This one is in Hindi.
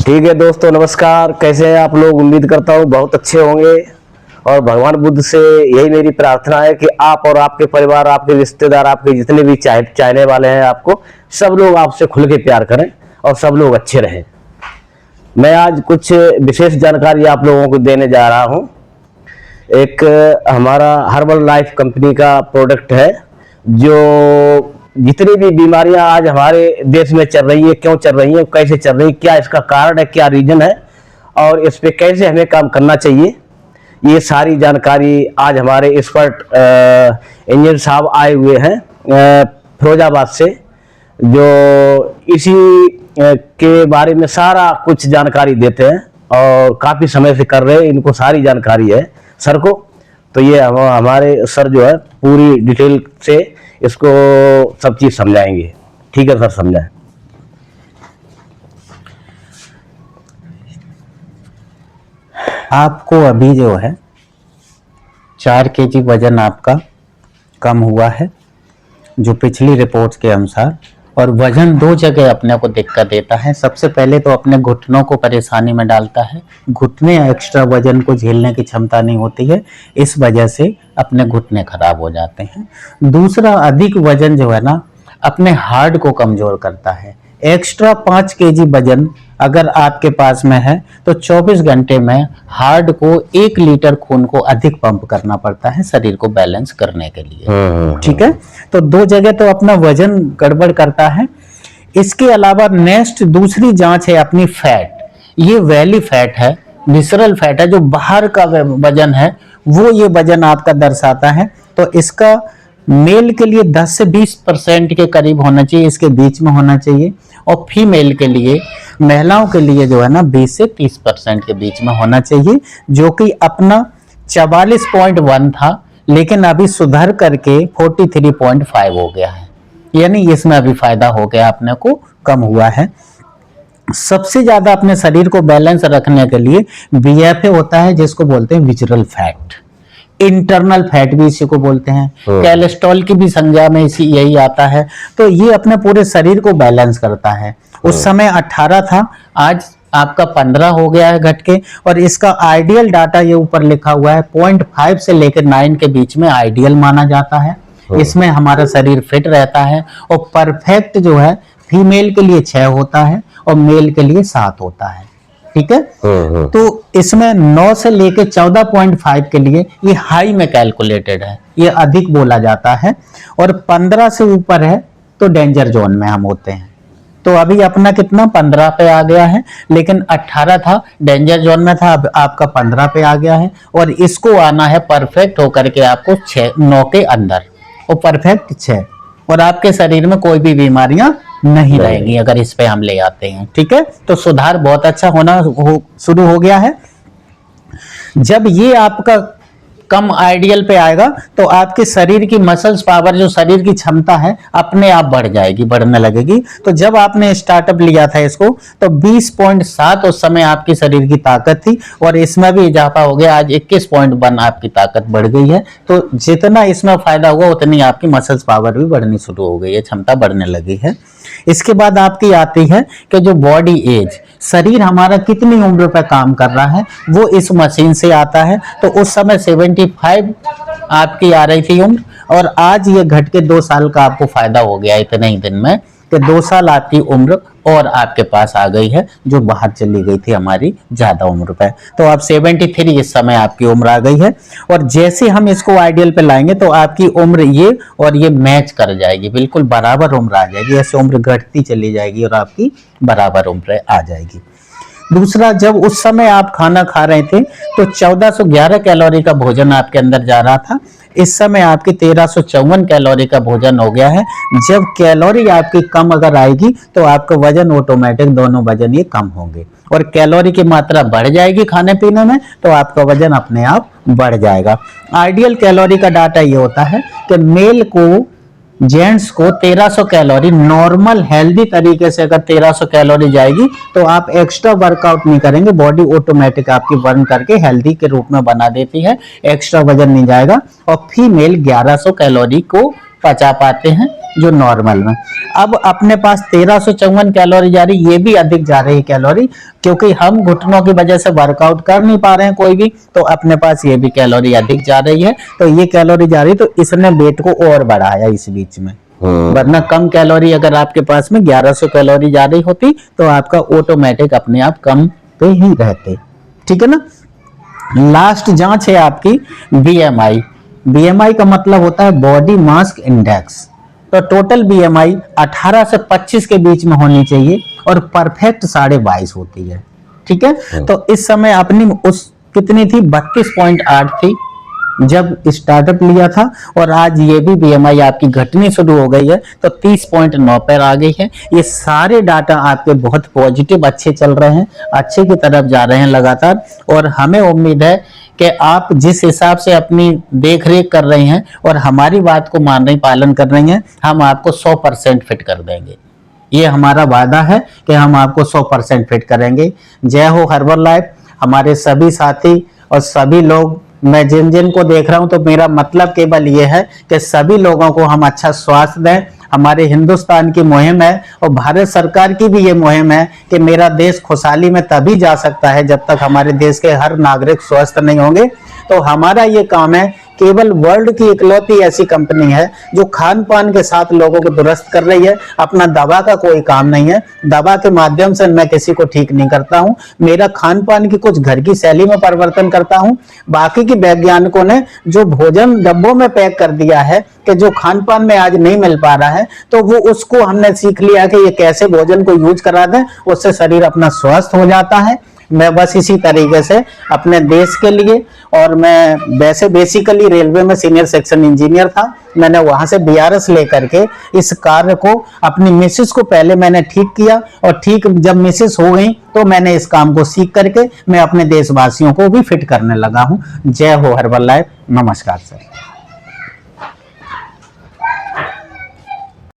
ठीक है दोस्तों, नमस्कार। कैसे हैं आप लोग? उम्मीद करता हूँ बहुत अच्छे होंगे। और भगवान बुद्ध से यही मेरी प्रार्थना है कि आप और आपके परिवार, आपके रिश्तेदार, आपके जितने भी चाहने वाले हैं, आपको सब लोग आपसे खुल के प्यार करें और सब लोग अच्छे रहें। मैं आज कुछ विशेष जानकारी आप लोगों को देने जा रहा हूँ। एक हमारा हर्बल लाइफ कंपनी का प्रोडक्ट है, जो जितनी भी बीमारियां आज हमारे देश में चल रही है, क्यों चल रही है, कैसे चल रही है, क्या इसका कारण है, क्या रीजन है और इस पे कैसे हमें काम करना चाहिए, ये सारी जानकारी आज हमारे एक्सपर्ट इंजीनियर साहब आए हुए हैं फिरोजाबाद से, जो इसी के बारे में सारा कुछ जानकारी देते हैं और काफ़ी समय से कर रहे हैं। इनको सारी जानकारी है सर को, तो ये हमारे सर जो है पूरी डिटेल से इसको सब चीज़ समझाएंगे। ठीक है सर, समझाएं। आपको अभी जो है 4 kg वजन आपका कम हुआ है, जो पिछली रिपोर्ट्स के अनुसार। और वजन 2 जगह अपने को दिक्कत देता है। सबसे पहले तो अपने घुटनों को परेशानी में डालता है। घुटने एक्स्ट्रा वजन को झेलने की क्षमता नहीं होती है, इस वजह से अपने घुटने खराब हो जाते हैं। दूसरा, अधिक वजन जो है ना अपने हार्ट को कमजोर करता है। एक्स्ट्रा 5 kg वजन अगर आपके पास में है तो 24 घंटे में हार्ट को 1 लीटर खून को अधिक पंप करना पड़ता है शरीर को बैलेंस करने के लिए। ठीक है, तो 2 जगह तो अपना वजन गड़बड़ करता है। इसके अलावा नेक्स्ट दूसरी जांच है अपनी फैट। ये वैली फैट है, विसरल फैट है, जो बाहर का वजन है वो ये वजन आपका दर्शाता है। तो इसका मेल के लिए 10 से 20% के करीब होना चाहिए, इसके बीच में होना चाहिए। और फीमेल के लिए, महिलाओं के लिए जो है ना 20 से 30% के बीच में होना चाहिए, जो कि अपना 44.1 था, लेकिन अभी सुधर करके 43.5 हो गया है। यानी इसमें अभी फायदा हो गया, अपने को कम हुआ है। सबसे ज्यादा अपने शरीर को बैलेंस रखने के लिए बीएफए होता है, जिसको बोलते हैं विसरल फैट। इंटरनल फैट भी इसी को बोलते हैं। कोलेस्ट्रॉल की भी संज्ञा में इसी यही आता है। तो ये अपने पूरे शरीर को बैलेंस करता है। उस समय 18 था, आज आपका 15 हो गया है घट के। और इसका आइडियल डाटा ये ऊपर लिखा हुआ है, 0.5 से लेकर 9 के बीच में आइडियल माना जाता है। इसमें हमारा शरीर फिट रहता है। और परफेक्ट जो है फीमेल के लिए 6 होता है और मेल के लिए 7 होता है। ठीक है, तो इसमें 9 से लेके 14.5 के लिए ये हाई में कैलकुलेटेड है, ये अधिक बोला जाता है। और 15 से ऊपर है तो डेंजर जोन में हम होते हैं। तो अभी अपना कितना 15 पे आ गया है, लेकिन 18 था, डेंजर जोन में था, अब आपका 15 पे आ गया है। और इसको आना है परफेक्ट होकर के आपको 9 के अंदर, और परफेक्ट 6, और आपके शरीर में कोई भी बीमारियां नहीं रहेंगी अगर इस पे हम ले आते हैं। ठीक है, तो सुधार बहुत अच्छा होना शुरू हो गया है। जब ये आपका कम आइडियल पे आएगा तो आपके शरीर की मसल्स पावर, जो शरीर की क्षमता है, अपने आप बढ़ जाएगी, बढ़ने लगेगी। तो जब आपने स्टार्टअप लिया था इसको तो 20.7 उस समय आपकी शरीर की ताकत थी, और इसमें भी इजाफा हो गया, आज 21.1 आपकी ताकत बढ़ गई है। तो जितना इसमें फायदा हुआ उतनी आपकी मसल्स पावर भी बढ़नी शुरू हो गई है, क्षमता बढ़ने लगी है। इसके बाद आपकी आती है कि जो बॉडी एज, शरीर हमारा कितनी उम्र पर काम कर रहा है, वो इस मशीन से आता है। तो उस समय 75 आपकी आ रही थी उम्र, और आज ये घट के 2 साल का आपको फायदा हो गया इतने ही दिन में, कि 2 साल आपकी उम्र और आपके पास आ गई है, जो बाहर चली गई थी हमारी ज्यादा उम्र पे। तो आप 73 इस समय आपकी उम्र आ गई है। और जैसे हम इसको आइडियल पे लाएंगे तो आपकी उम्र ये और ये मैच कर जाएगी, बिल्कुल बराबर उम्र आ जाएगी। ऐसे उम्र घटती चली जाएगी और आपकी बराबर उम्र आ जाएगी। दूसरा, जब उस समय आप खाना खा रहे थे तो 1411 कैलोरी का भोजन आपके अंदर जा रहा था, इस समय आपकी 1354 कैलोरी का भोजन हो गया है। जब कैलोरी आपकी कम अगर आएगी तो आपका वजन ऑटोमेटिक, दोनों वजन ये कम होंगे, और कैलोरी की मात्रा बढ़ जाएगी खाने पीने में, तो आपका वजन अपने आप बढ़ जाएगा। आइडियल कैलोरी का डाटा ये होता है कि मेल को, जेंट्स को 1300 कैलोरी नॉर्मल हेल्दी तरीके से अगर 1300 कैलोरी जाएगी तो आप एक्स्ट्रा वर्कआउट नहीं करेंगे, बॉडी ऑटोमेटिक आपकी बर्न करके हेल्दी के रूप में बना देती है, एक्स्ट्रा वजन नहीं जाएगा। और फीमेल 1100 कैलोरी को पचा पाते हैं, जो नॉर्मल में। अब अपने पास 1354 कैलोरी जा रही, ये भी अधिक जा रही है कैलोरी, क्योंकि हम घुटनों की वजह से वर्कआउट कर नहीं पा रहे हैं कोई भी, तो अपने पास ये भी कैलोरी अधिक जा रही है। तो ये कैलोरी जा रही, तो इसने वेट को और बढ़ाया इस बीच में। वरना कम कैलोरी अगर आपके पास में 1100 कैलोरी जा रही होती तो आपका ऑटोमेटिक अपने आप कम पे ही रहते। ठीक है ना। लास्ट जांच है आपकी बीएमआई। बीएमआई का मतलब होता है बॉडी मास इंडेक्स। तो टोटल बीएमआई 18 से 25 के बीच में होनी चाहिए और परफेक्ट 22.5 होती है। ठीक है। तो इस समय अपनी उस कितनी थी, 32.8 थी जब स्टार्टअप लिया था, और आज ये भी बीएमआई आपकी घटनी शुरू हो गई है तो 30.9 पर आ गई है। ये सारे डाटा आपके बहुत पॉजिटिव अच्छे चल रहे हैं, अच्छे की तरफ जा रहे हैं लगातार, और हमें उम्मीद है कि आप जिस हिसाब से अपनी देख रेख कर रही हैं और हमारी बात को मान रही, पालन कर रही हैं, हम आपको 100% फिट कर देंगे। ये हमारा वादा है कि हम आपको 100% फिट करेंगे। जय हो हर्बल लाइफ। हमारे सभी साथी और सभी लोग, मैं जिन जिन को देख रहा हूं, तो मेरा मतलब केवल ये है कि सभी लोगों को हम अच्छा स्वास्थ्य दें। हमारे हिंदुस्तान की मुहिम है और भारत सरकार की भी ये मुहिम है कि मेरा देश खुशहाली में तभी जा सकता है जब तक हमारे देश के हर नागरिक स्वस्थ नहीं होंगे। तो हमारा ये काम है, केवल वर्ल्ड की इकलौती ऐसी कंपनी है जो खान पान के साथ लोगों को दुरुस्त कर रही है। अपना दवा का कोई काम नहीं है, दवा के माध्यम से मैं किसी को ठीक नहीं करता हूं। मेरा खान पान की कुछ घर की शैली में परिवर्तन करता हूं। बाकी की वैज्ञानिकों ने जो भोजन डब्बों में पैक कर दिया है कि जो खान पान में आज नहीं मिल पा रहा है, तो वो उसको हमने सीख लिया कि ये कैसे भोजन को यूज करा दें, उससे शरीर अपना स्वस्थ हो जाता है। मैं बस इसी तरीके से अपने देश के लिए, और मैं वैसे बेसिकली रेलवे में सीनियर सेक्शन इंजीनियर था, मैंने वहां से बीआरएस लेकर के इस कार्य को अपनी मिसेस को पहले मैंने ठीक किया, और ठीक जब मिसेस हो गई तो मैंने इस काम को सीख करके मैं अपने देशवासियों को भी फिट करने लगा हूं। जय हो हर्बल लाइफ। नमस्कार सर।